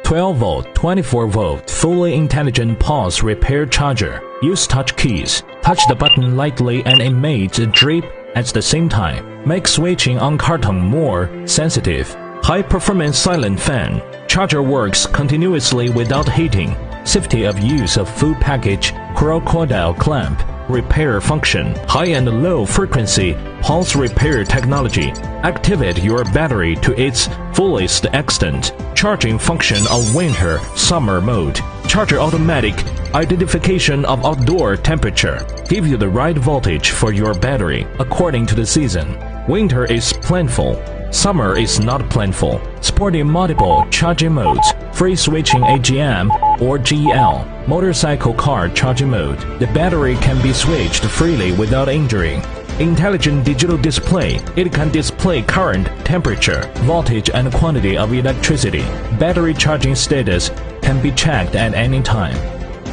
12V 24V fully intelligent pulse repair charger. Use touch keys. Touch the button lightly and emit a drip at the same time. Make switching on carton more sensitive. High-performance silent fan. Charger works continuously without heating. Safety of use of full package crocodile clamp. Repair function. High and low frequency pulse repair technology. Activate your battery to its fullest extent. Charging function of winter, summer mode. Charger automatic identification of outdoor temperature. Give you the right voltage for your battery according to the season. Winter is plentiful. Summer is not plentiful. Supporting multiple charging modes. Free switching AGM or GL. Motorcycle car charging mode. The battery can be switched freely without injury. Intelligent digital display. It can display current, temperature, voltage and quantity of electricity. Battery charging status can be checked at any time.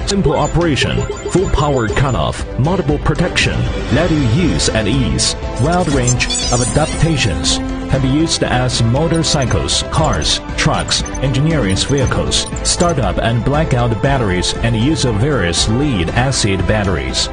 Simple operation, full power cutoff, multiple protection, let you use at ease. Wide range of adaptations. Can be used as motorcycles, cars, trucks, engineering vehicles, startup and blackout batteries and use of various lead-acid batteries.